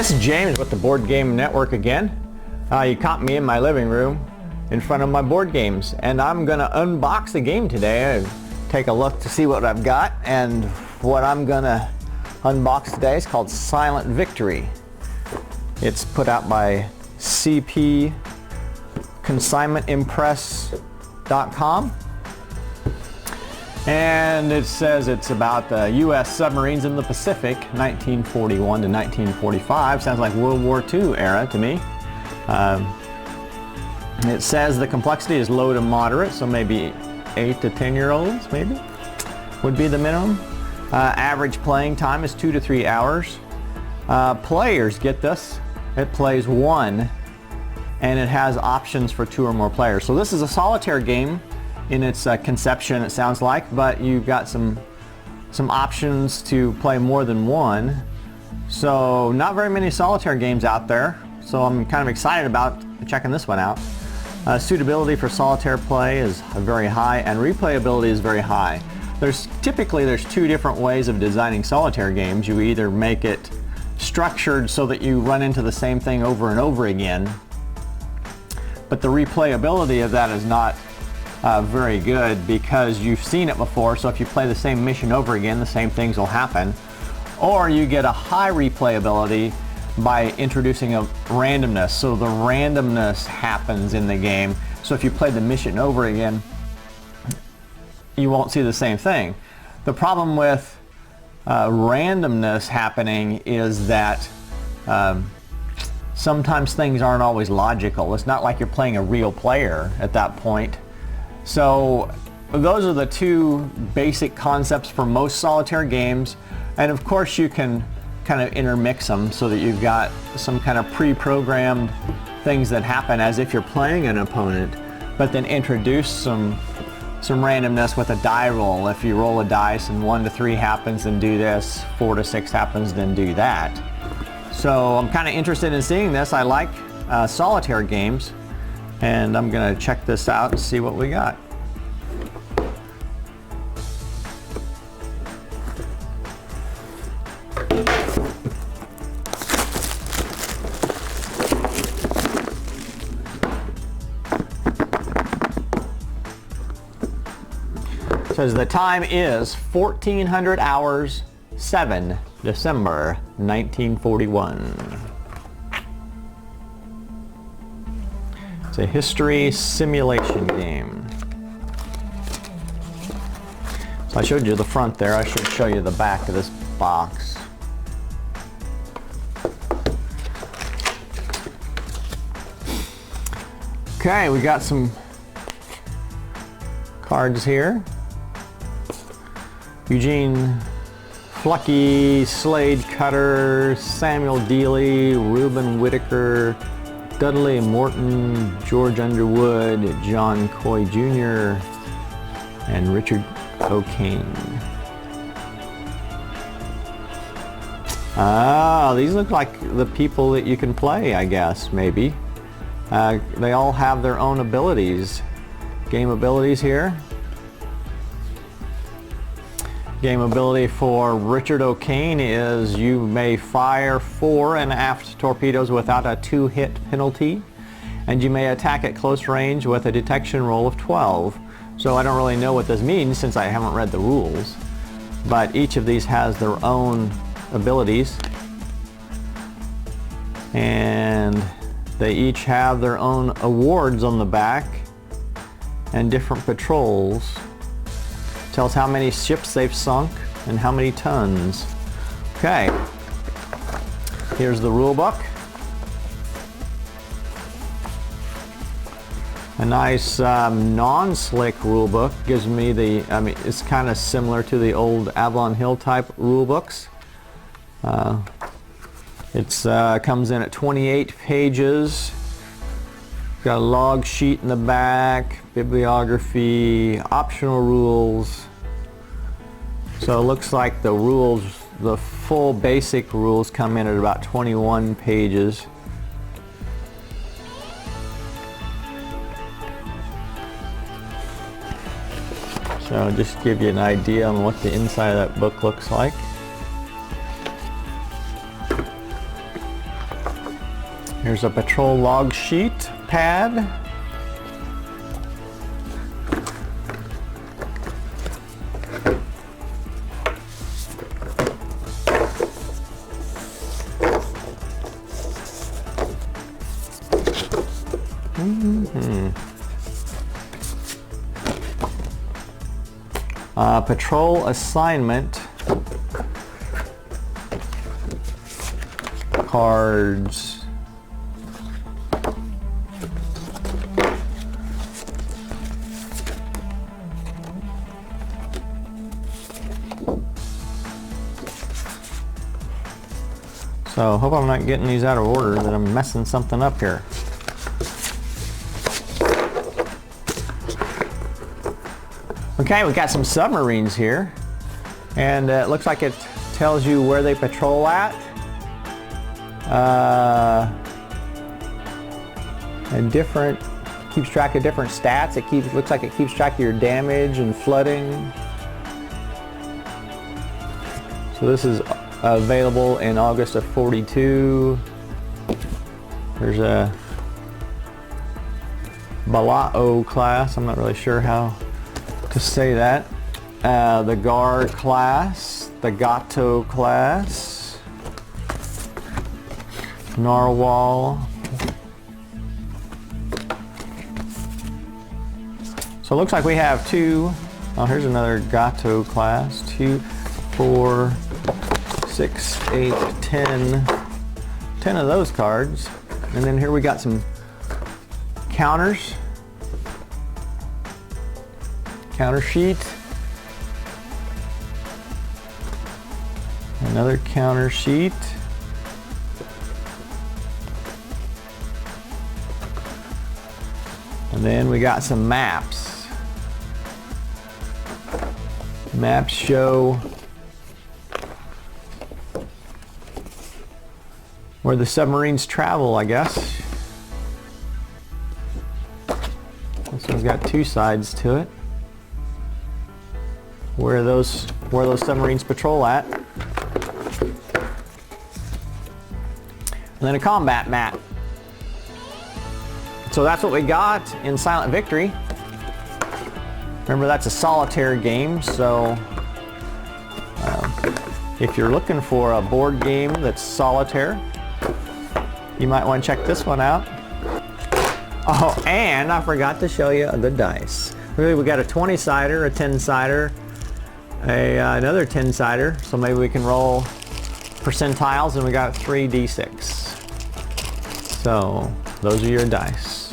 This is James with the Board Game Network again. You caught me in my living room in front of my board games, and I'm going to unbox a game today and take a look to see what I've got. And what I'm going to unbox today is called Silent Victory. It's put out by CP consignmentimpress.com, and it says it's about the U.S. submarines in the Pacific, 1941 to 1945. Sounds like World War II era to me. It says the complexity is low to moderate, so maybe 8 to 10-year-olds maybe would be the minimum. Average playing time is 2 to 3 hours. Players, get this, it plays one, and it has options for 2 or more players. So this is a solitaire game in its conception, it sounds like, but you've got some options to play more than one. So not very many solitaire games out there, so I'm kind of excited about checking this one out. Suitability for solitaire play is very high, and replayability is very high. Typically there's 2 different ways of designing solitaire games. You either make it structured so that you run into the same thing over and over again, but the replayability of that is not very good because you've seen it before, so if you play the same mission over again, the same things will happen. Or you get a high replayability by introducing a randomness, so the randomness happens in the game, so if you play the mission over again, you won't see the same thing. The problem with randomness happening is that sometimes things aren't always logical. It's not like you're playing a real player at that point. So those are the 2 basic concepts for most solitaire games, and of course you can kind of intermix them so that you've got some kind of pre-programmed things that happen as if you're playing an opponent, but then introduce some randomness with a die roll. If you roll a dice and 1 to 3 happens, then do this, 4 to 6 happens, then do that. So I'm kind of interested in seeing this. I like solitaire games, and I'm going to check this out and see what we got. It says the time is 1400 hours, 7 December 1941. It's a history simulation game. So I showed you the front there. I should show you the back of this box. Okay, we got some cards here. Eugene Flucky, Slade Cutter, Samuel Dealey, Reuben Whitaker, Dudley Morton, George Underwood, John Coy Jr., and Richard O'Kane. Ah, these look like the people that you can play, I guess, maybe. They all have their own abilities. Game abilities here. Game ability for Richard O'Kane is you may fire fore and aft torpedoes without a 2-hit penalty, and you may attack at close range with a detection roll of 12. So I don't really know what this means since I haven't read the rules, but each of these has their own abilities, and they each have their own awards on the back and different patrols. Tells how many ships they've sunk and how many tons. Okay, here's the rule book. A nice non-slick rule book. Gives me it's kind of similar to the old Avalon Hill type rule books. It comes in at 28 pages. Got a log sheet in the back, bibliography, optional rules. So it looks like the rules, the full basic rules come in at about 21 pages. So just give you an idea on what the inside of that book looks like. Here's a patrol log sheet pad. Patrol assignment cards. So hope I'm not getting these out of order, that I'm messing something up here. Okay, we got some submarines here, and it looks like it tells you where they patrol at. And keeps track of different stats. Looks like it keeps track of your damage and flooding. So this is available in August of 42. There's a WWII class. I'm not really sure how to say that. The Gar class, the Gato class, Narwhal. So it looks like we have two. Oh, here's another Gato class. 2, 4, 6, 8, 10. 10 of those cards. And then here we got some counters. Counter sheet. Another counter sheet. And then we got some maps. Maps show where the submarines travel, I guess. This one's got two sides to it. Where those submarines patrol at. And then a combat map. So that's what we got in Silent Victory. Remember, that's a solitaire game, so if you're looking for a board game that's solitaire, you might want to check this one out. Oh, and I forgot to show you the dice. We got a 20-sider, a 10-sider, another 10-sider, so maybe we can roll percentiles, and we got 3d6. So those are your dice.